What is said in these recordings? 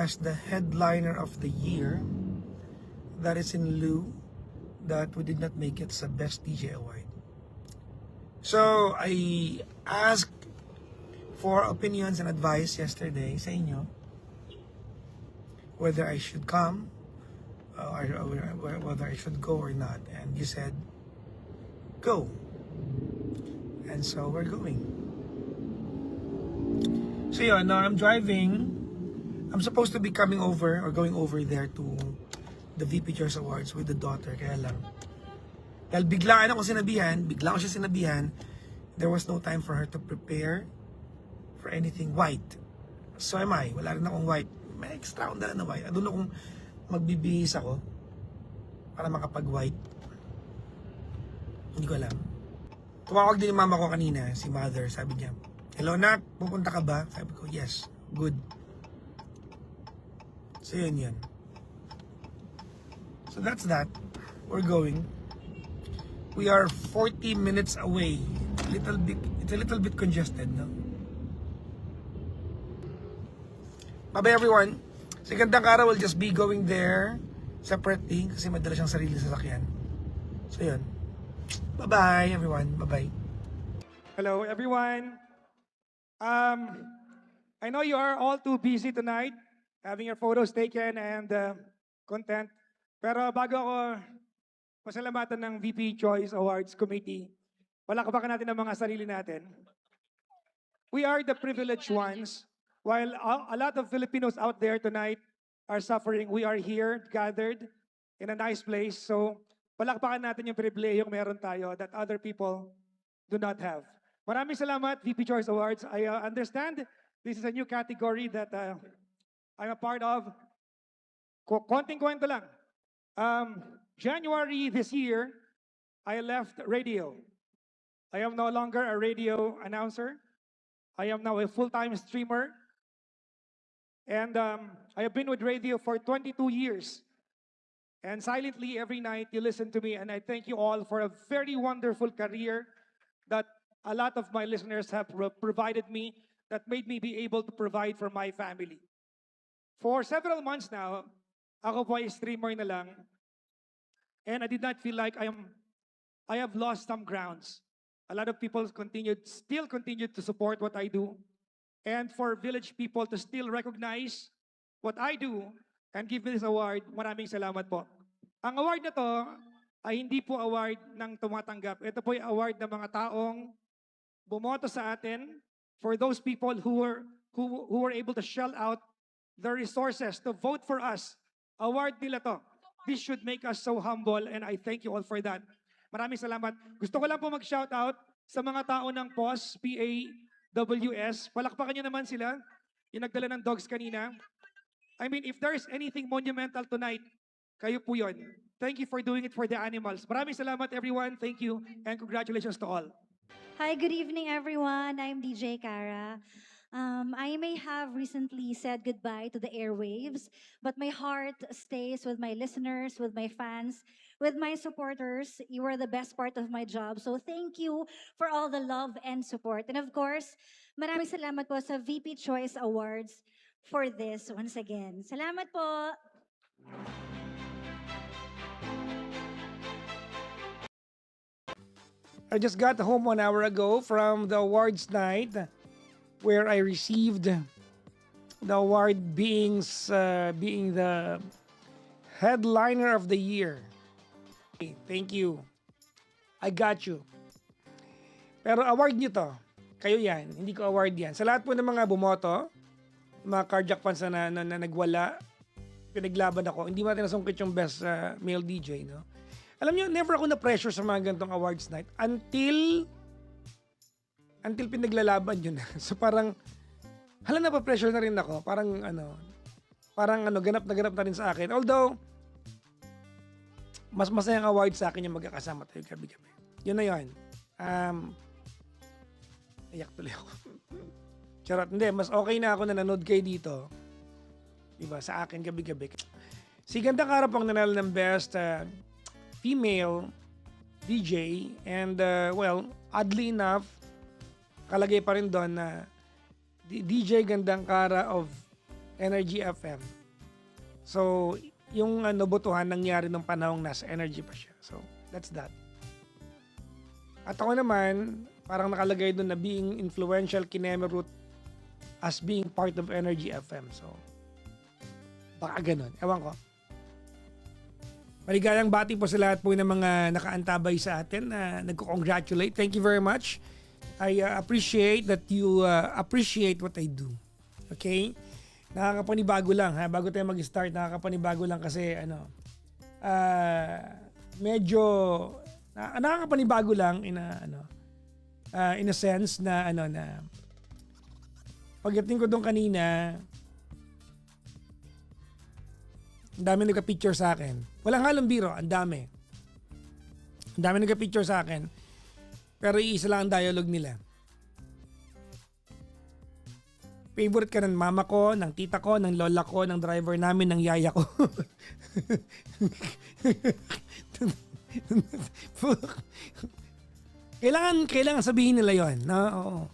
as the headliner of the year. That is in lieu that we did not make it sa Best DJ Award. So, I asked for opinions and advice yesterday sa inyo whether I should come or whether I should go or not. And you said, go. And so, we're going. So yun, I'm driving. I'm supposed to be coming over or going over there to the VP Choice Awards with the daughter. Kaya lang, dahil biglaan ako sinabihan, there was no time for her to prepare for anything white. So am I. Wala rin akong white. May extra akong dala na white. I don't know kung magbibihis ako para makapag-white. Hindi ko alam. Tumawag din yung mama ko kanina, si mother. Sabi niya, hello nak, pupunta ka ba? Sabi ko, yes, good. So yun. So that's that. We're going. We are 40 minutes away. It's a little bit congested, no? Bye-bye everyone. Si Gandang Kara will just be going there separately kasi madala siyang sarili sa sasakyan. So yun. Bye-bye everyone. Bye-bye. Hello, everyone. I know you are all too busy tonight, having your photos taken and content. Pero bago ako pasalamatan ng VP Choice Awards Committee, palakpakan natin ang mga sarili natin. We are the privileged ones. While a lot of Filipinos out there tonight are suffering, we are here gathered in a nice place. So palakpakan natin yung pribilehiyong meron tayo that other people do not have. Maraming salamat, VP Choice Awards. I understand this is a new category that I'm a part of. Konting kwento lang. January this year, I left radio. I am no longer a radio announcer. I am now a full-time streamer. And I have been with radio for 22 years. And silently, every night, you listen to me. And I thank you all for a very wonderful career that a lot of my listeners have provided me, that made me be able to provide for my family. For several months now, ako po ay streamer na lang. And I did not feel like I have lost some grounds. A lot of people still continue to support what I do. And for village people to still recognize what I do and give me this award, maraming salamat po. Ang award na to ay hindi po award ng tumatanggap. Ito po ay award ng mga taong bumoto sa atin, for those people who were able to shell out their resources to vote for us. Award nila to. This should make us so humble and I thank you all for that. Maraming salamat. Gusto ko lang po mag-shout out sa mga tao ng POS, PAWS. Palakpakan nyo naman sila. Yung nagdala ng dogs kanina. I mean, if there is anything monumental tonight, kayo po yun. Thank you for doing it for the animals. Maraming salamat everyone. Thank you and congratulations to all. Hi, good evening, everyone. I'm DJ Kara. I may have recently said goodbye to the airwaves, but my heart stays with my listeners, with my fans, with my supporters. You are the best part of my job. So thank you for all the love and support. And of course, maraming salamat po sa VP Choice Awards for this once again. Salamat po! I just got home 1 hour ago from the awards night where I received the award being the headliner of the year. Thank you. I got you. Pero award nyo to. Kayo yan. Hindi ko award yan. Sa lahat po ng mga bumoto, mga cardiac fans na nagwala, pinaglaban ako. Hindi natin nasungkit yung best male DJ, no? Alam nyo, never ako na-pressure sa mga ganitong awards night until pinaglalaban yun. So parang, na pa-pressure na rin ako. Parang ganap na rin sa akin. Although, mas masayang award sa akin yung magkakasama tayo gabi-gabi. Yun na yun. Ayak tuloy ako. Charot, hindi. Mas okay na ako na nanood kayo dito. Diba? Sa akin gabi-gabi. Si Gandang Kara pang nanalo ng best female DJ and well, oddly enough, kalagay pa rin doon na DJ Gandang Kara of Energy FM. So, yung botohan nangyari nung panahong nasa Energy pa siya. So, that's that. At ako naman, parang nakalagay doon na being influential Kineme Root as being part of Energy FM. So, baka ganun. Ewan ko. Maligayang bati po sa lahat po ng mga nakaantabay sa atin na nagko-congratulate. Thank you very much. I appreciate that you appreciate what I do. Okay? Nakakapanibago lang ha. Bago tayo mag-start, nakakapanibago lang kasi medyo nakakapanibago lang in a sense na na pagdating ko doon kanina, ang dami nagka-picture sa akin. Walang halong biro, ang dami. Ang dami nagka-picture sa akin. Pero iisa lang ang dialogue nila. Favorite ka ng mama ko, ng tita ko, ng lola ko, ng driver namin, ng yaya ko. kailangan sabihin nila yon, no? Oo.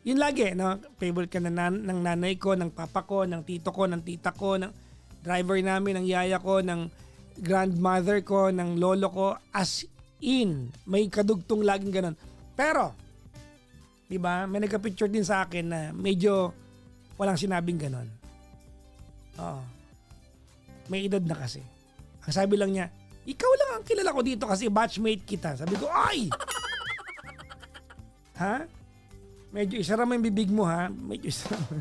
Yun lagi, no? Favorite ka ng nanay ko, ng papa ko, ng tito ko, ng tita ko, ng driver namin, ng yaya ko, ng grandmother ko, ng lolo ko, as in, may kadugtong laging ganun. Pero, di ba, may nagka-picture din sa akin na medyo walang sinabing ganun. Oo. May edad na kasi. Ang sabi lang niya, ikaw lang ang kilala ko dito kasi batchmate kita. Sabi ko, ay! Ha? Medyo isara mo yung bibig mo, ha? Medyo isara mo.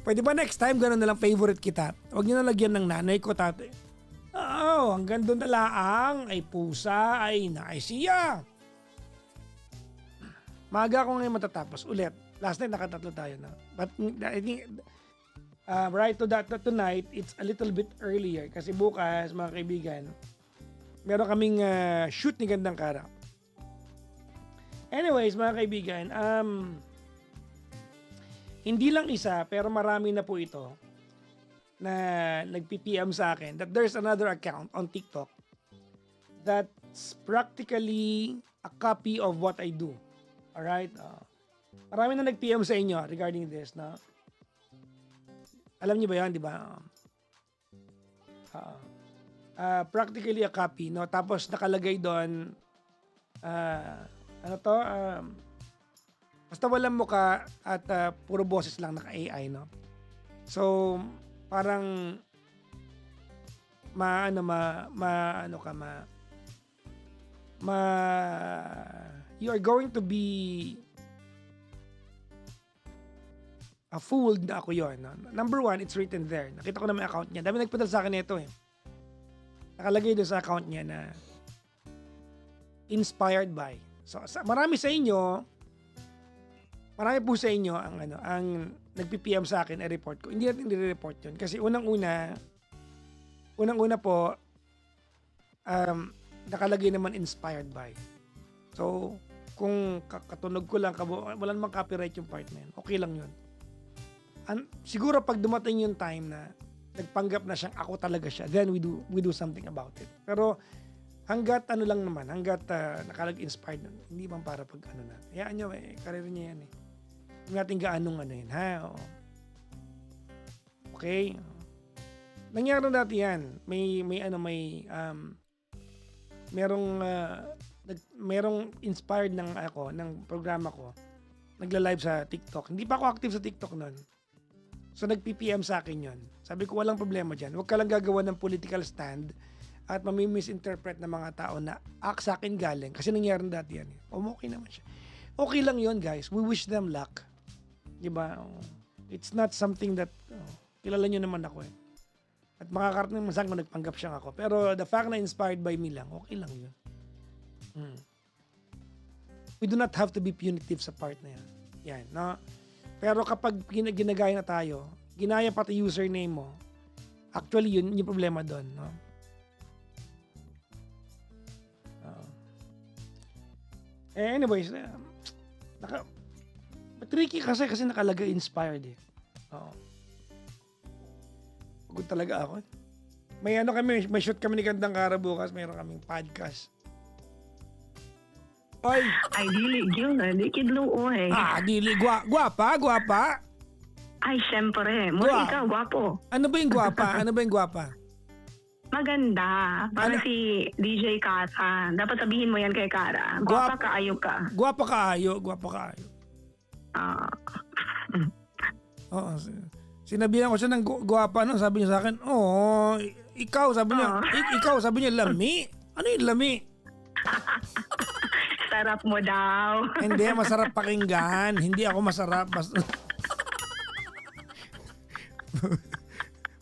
Pwede ba next time gano'n na lang favorite kita? Huwag niyo na lagyan ng nanay ko, tatay. Oo, hanggang doon na laang. Ay pusa, ay naisiya. Maaga ako ngayon matatapos. Ulit. Last night nakatatlo tayo na. But I think right to that tonight, it's a little bit earlier. Kasi bukas, mga kaibigan, meron kaming shoot ni Gandang Kara. Anyways, mga kaibigan, hindi lang isa, pero marami na po ito na nag-PPM sa akin that there's another account on TikTok that's practically a copy of what I do. Alright? Marami na nag-PM sa inyo regarding this. No? Alam niyo ba yan, di ba? Practically a copy. No? Tapos nakalagay doon, basta walang muka at puro boses lang naka-AI, no? So, parang you are going to be fooled na ako yun. No? Number one, it's written there. Nakita ko na may account niya. Dami nagpadal sa akin nito eh. Nakalagay doon sa account niya na inspired by. So, marami po sa inyo ang nagpi-PM sa akin, report ko. Hindi natin i-report 'yun kasi unang-una po nakalagay naman inspired by. So, kung katunog ko lang, wala namang copyright yung part na yun. Okay lang 'yun. Siguro pag dumating yung time na nagpanggap na siyang ako talaga siya, then we do something about it. Pero hanggat nakalagay inspired, hindi man para pag na. Hayaan nyo, karir niya yan eh. Hindi natin gaanong yun, ha? Oo. Okay? Nangyari na dati yan. Merong inspired ng programa ko. Nagla-live sa TikTok. Hindi pa ako active sa TikTok noon. So nag-PPM sa akin yon. Sabi ko, walang problema dyan. Huwag ka lang gagawa ng political stand at mamimisinterpret ng mga tao na sa akin galing. Kasi nangyari na dati yan. Okay naman siya. Okay lang yon, guys. We wish them luck. Diba? It's not something that kilala nyo naman ako eh. At makakarating naman sa akin kung nagpanggap siya ako. Pero the fact na inspired by me lang, okay lang yun. We do not have to be punitive sa part na yan. Yan, no? Pero kapag ginagaya na tayo, ginaya pati username mo, actually yun yung problema doon, no? Anyways, tricky kasi nakalagay inspired eh. Oo. Pagod talaga ako. May shoot kami ni Gandang Kara bukas, mayroon kaming podcast. Oy, Ay, dili yun. Di kidluo eh. dili. Gwapa, gwapa. Ay, syempre. Mo Gwa- ikaw, gwapo. Ano ba yung gwapa? Ano ba yung gwapa? Maganda. Para Ano? si DJ Kara. Dapat sabihin mo yan kay Kara. Gwapa ka, ayok ka. Gwapa kaayo, gwapa kaayo. Ah, Oo. Sinabihan ko siya ng gwapa, no? Sabi niya sa akin, oh, ikaw, sabi niya, ikaw, sabi niya, lami. Ano yung lami? sarap mo daw. Hindi, masarap pakinggan. Hindi ako masarap.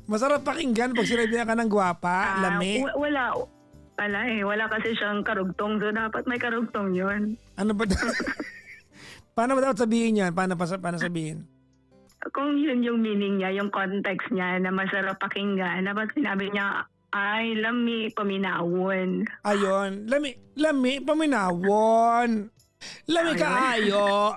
Masarap pakinggan pag sinabihan ka ng gwapa, lami. Wala. Wala eh. Wala kasi siyang karugtong. So, dapat may karugtong yun. Ano ba? Paano ba dapat sabihin yan? Paano sabihin? Kung yun yung meaning niya, yung context niya na masarap pakinggan, dapat sinabi niya, ay, lami, paminawon. Ayon, lami, paminawon. Lami kaayo.